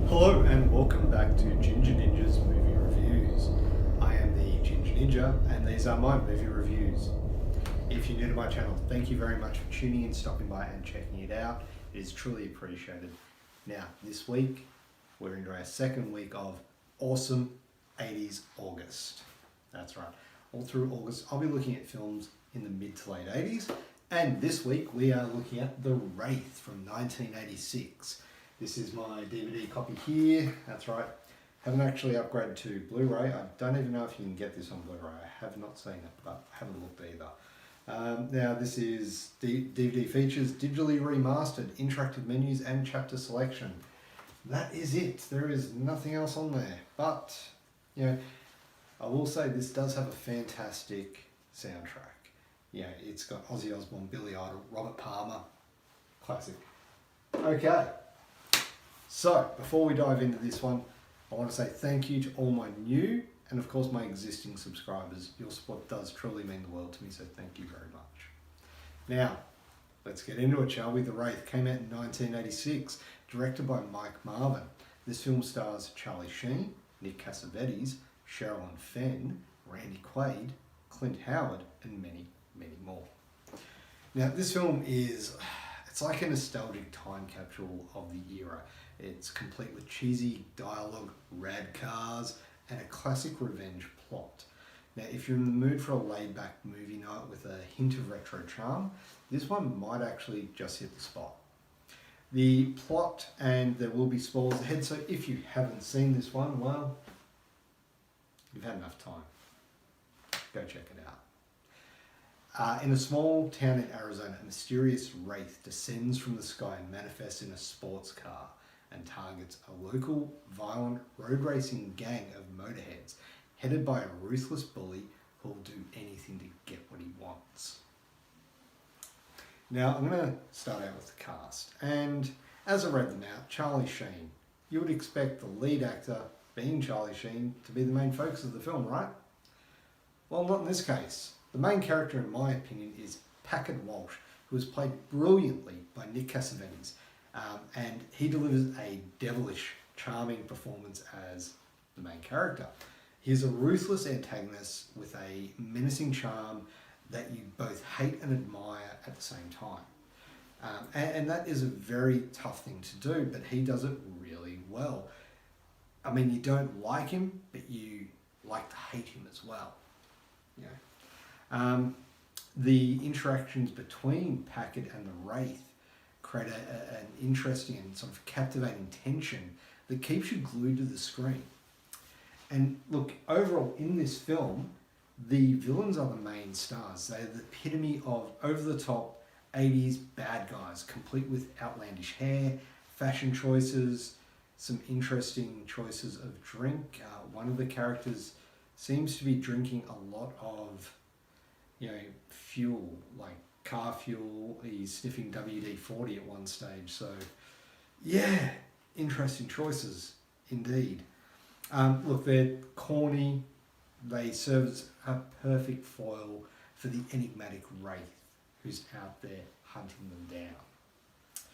Hello and welcome back to Ginger Ninja's Movie Reviews. I am the Ginger Ninja and these are my movie reviews. If you're new to my channel, thank you very much for tuning in, stopping by and checking it out. It is truly appreciated. Now, this week, we're into our second week of awesome 80s August. That's right. All through August, I'll be looking at films in the mid to late 80s. And this week, we are looking at The Wraith from 1986. This is my DVD copy here. That's right. Haven't actually upgraded to Blu-ray. I don't even know if you can get this on Blu-ray. I have not seen it, but I haven't looked either. Now this is DVD features digitally remastered, interactive menus and chapter selection. That is it. There is nothing else on there. But, you know, I will say this does have a fantastic soundtrack. You know, it's got Ozzy Osbourne, Billy Idol, Robert Palmer. Classic. Okay. So, before we dive into this one, I want to say thank you to all my new and of course my existing subscribers. Your support does truly mean the world to me, so thank you very much. Now, let's get into it, shall we? The Wraith came out in 1986, directed by Mike Marvin. This film stars Charliesheen, Nick Cassavetes, Sherilynfenn, Randy Quaid, Clinthoward, and many, many more. Now, this film it's like a nostalgic time capsule of the era. It's complete with cheesy dialogue, rad cars, and a classic revenge plot. Now, if you're in the mood for a laid-back movie night with a hint of retro charm, this one might actually just hit the spot. The plot, and there will be spoilers ahead, so if you haven't seen this one, well, you've had enough time. Go check it out. In a small town in Arizona, a mysterious wraith descends from the sky and manifests in a sports car and targets a local violent road racing gang of motorheads headed by a ruthless bully who will do anything to get what he wants. Now, I'm going to start out with the cast, and as I read them out, Charliesheen. You would expect the lead actor, being Charliesheen, to be the main focus of the film, right? Well, not in this case. The main character, in my opinion, is Packard Walsh, who is played brilliantly by Nick Cassavetes, and he delivers a devilish, charming performance as the main character. He's a ruthless antagonist with a menacing charm that you both hate and admire at the same time. And that is a very tough thing to do, but he does it really well. I mean, you don't like him, but you like to hate him as well. You know? The interactions between Packard and the Wraith create an interesting and sort of captivating tension that keeps you glued to the screen. And look, overall in this film, the villains are the main stars. They're the epitome of over-the-top 80s bad guys, complete with outlandish hair, fashion choices, some interesting choices of drink. One of the characters seems to be drinking a lot of, you know, fuel, like car fuel. He's sniffing WD-40 at one stage. So, yeah, interesting choices indeed. Look, they're corny. They serve as a perfect foil for the enigmatic Wraith who's out there hunting them down.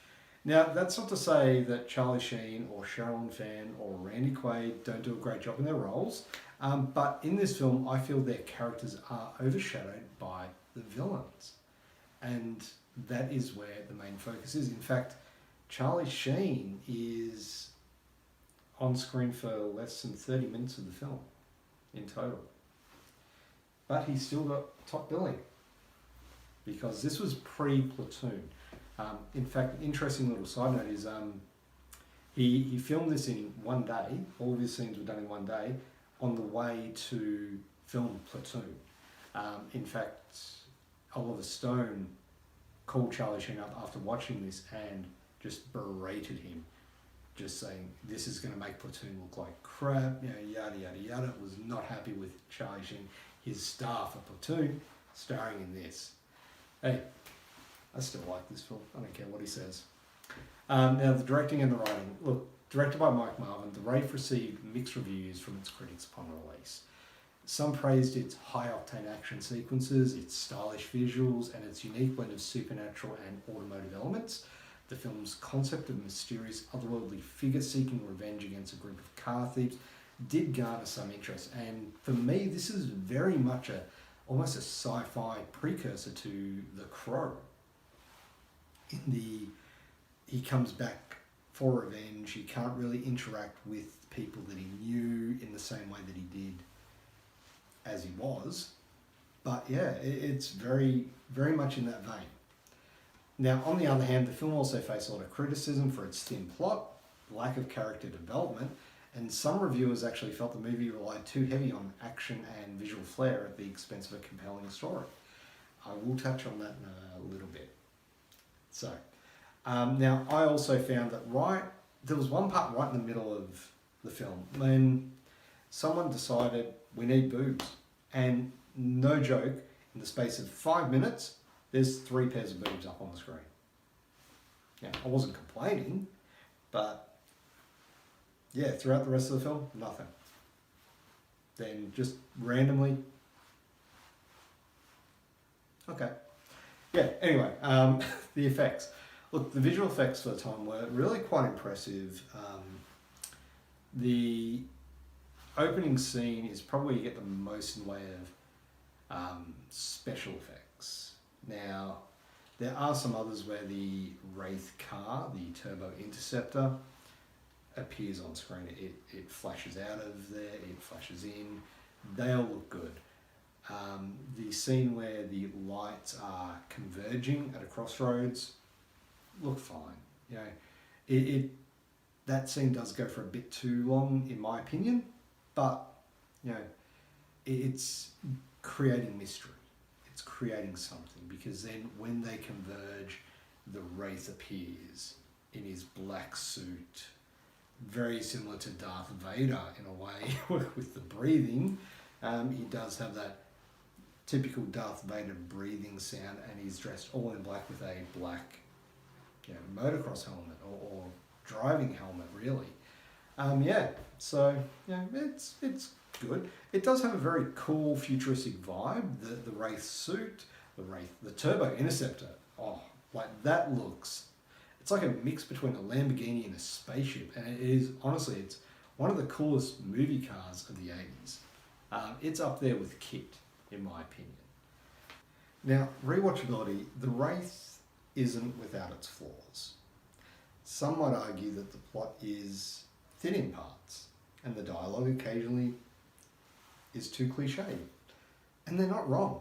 Now, that's not to say that Charliesheen or Sherilynfenn or Randy Quaid don't do a great job in their roles, but in this film, I feel their characters are overshadowed by the villains. And that is where the main focus is. In fact, Charliesheen is on screen for less than 30 minutes of the film in total. But he's still got top billing because this was pre-Platoon. In fact, interesting little side note is he filmed this in one day. All of his scenes were done in one day on the way to film Platoon. In fact, Oliver Stone called Charliesheen up after watching this and just berated him, just saying this is going to make Platoon look like crap, you know, yada yada yada. Was not happy with Charliesheen, his star for Platoon, starring in this. Hey, I still like this film. I don't care what he says. Now, the directing and the writing. Look, directed by Mike Marvin, The Wraith received mixed reviews from its critics upon release. Some praised its high-octane action sequences, its stylish visuals, and its unique blend of supernatural and automotive elements. The film's concept of mysterious otherworldly figure seeking revenge against a group of car thieves did garner some interest, and for me this is very much almost a sci-fi precursor to The Crow. He comes back for revenge. He can't really interact with people that he knew in the same way that he did as he was. But yeah, it's very, very much in that vein. Now, on the other hand, the film also faced a lot of criticism for its thin plot, lack of character development, and some reviewers actually felt the movie relied too heavy on action and visual flair at the expense of a compelling story. I will touch on that in a little bit. So, now I also found that there was one part right in the middle of the film when someone decided we need boobs, and no joke, in the space of 5 minutes, there's 3 pairs of boobs up on the screen. Now, I wasn't complaining, but yeah, throughout the rest of the film, nothing. Then just randomly, okay. Yeah, anyway, the effects. Look, the visual effects for the time were really quite impressive. The opening scene is probably where you get the most in the way of special effects. Now, there are some others where the Wraith car, the turbointerceptor, appears on screen. It flashes out of there, it flashes in. They all look good. The scene where the lights are converging at a crossroads look fine. You know, that scene does go for a bit too long, in my opinion, but you know, it's creating mystery. It's creating something, because then when they converge, the Wraith appears in his black suit, very similar to Darth Vader in a way with the breathing. He does have that typical Darth Vader breathing sound, and he's dressed all in black with a black, you know, motocross helmet or driving helmet, really. Yeah, so yeah, it's good. It does have a very cool futuristic vibe. The Wraith suit, the turbo interceptor. Oh, like that looks. It's like a mix between a Lamborghini and a spaceship, and it is honestly, it's one of the coolest movie cars of the 80s. It's up there with KITT, in my opinion. Now, rewatchability, the Wraith isn't without its flaws. Some might argue that the plot is thin in parts, and the dialogue occasionally is too cliched. And they're not wrong.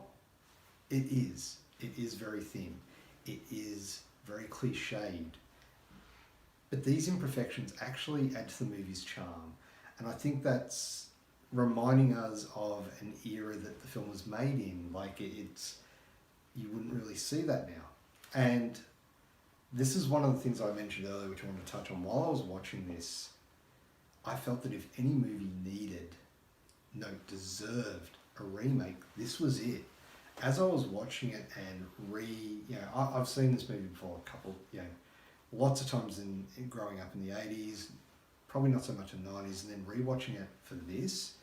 It is. It is very thin. It is very cliched. But these imperfections actually add to the movie's charm. And I think that's reminding us of an era that the film was made in. Like it's, you wouldn't really see that now. And this is one of the things I mentioned earlier, which I want to touch on. While I was watching this, I felt that if any movie deserved a remake, this was it. As I was watching it and I've seen this movie before a couple, lots of times in growing up in the 80s, probably not so much in the 90s, and then rewatching it for this,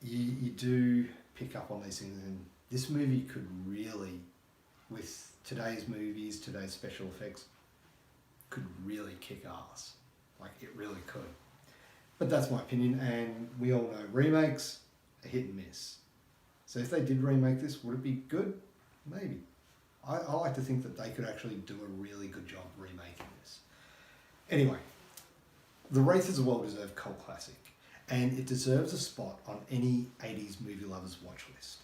you do pick up on these things, and this movie could really, with today's movies, today's special effects, could really kick ass. Like, it really could. But that's my opinion, and we all know remakes are hit and miss. So if they did remake this, would it be good? Maybe. I like to think that they could actually do a really good job remaking this. Anyway, The Wraith is a well-deserved cult classic, and it deserves a spot on any 80s movie lover's watch list.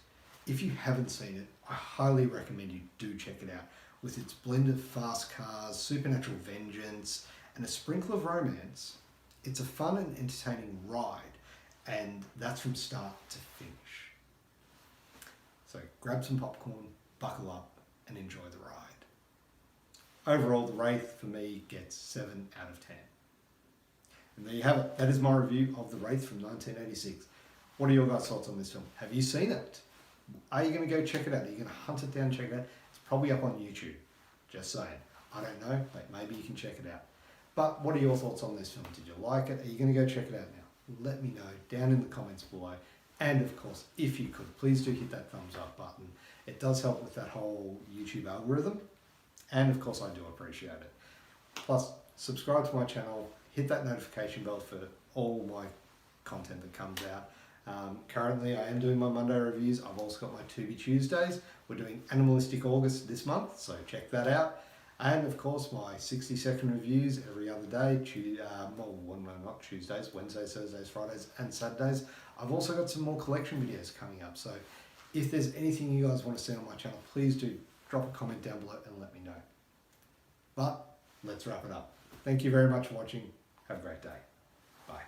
If you haven't seen it, I highly recommend you do check it out. With its blend of fast cars, supernatural vengeance, and a sprinkle of romance, it's a fun and entertaining ride, and that's from start to finish. So grab some popcorn, buckle up, and enjoy the ride. Overall, The Wraith for me gets 7 out of 10. And there you have it. That is my review of The Wraith from 1986. What are your guys' thoughts on this film? Have you seen it? Are you going to go check it out? Are you going to hunt it down and check it out? It's probably up on YouTube. Just saying. I don't know, but maybe you can check it out. But what are your thoughts on this film? Did you like it? Are you going to go check it out now? Let me know down in the comments below. And of course, if you could, please do hit that thumbs up button. It does help with that whole YouTube algorithm. And of course, I do appreciate it. Plus, subscribe to my channel, hit that notification bell for all my content that comes out. Currently, I am doing my Monday reviews. I've also got my To Be Tuesdays. We're doing Animalistic August this month, so check that out. And of course, my 60-second reviews every other day. Not Tuesdays, Wednesdays, Thursdays, Fridays, and Saturdays. I've also got some more collection videos coming up. So if there's anything you guys want to see on my channel, please do drop a comment down below and let me know. But let's wrap it up. Thank you very much for watching. Have a great day. Bye.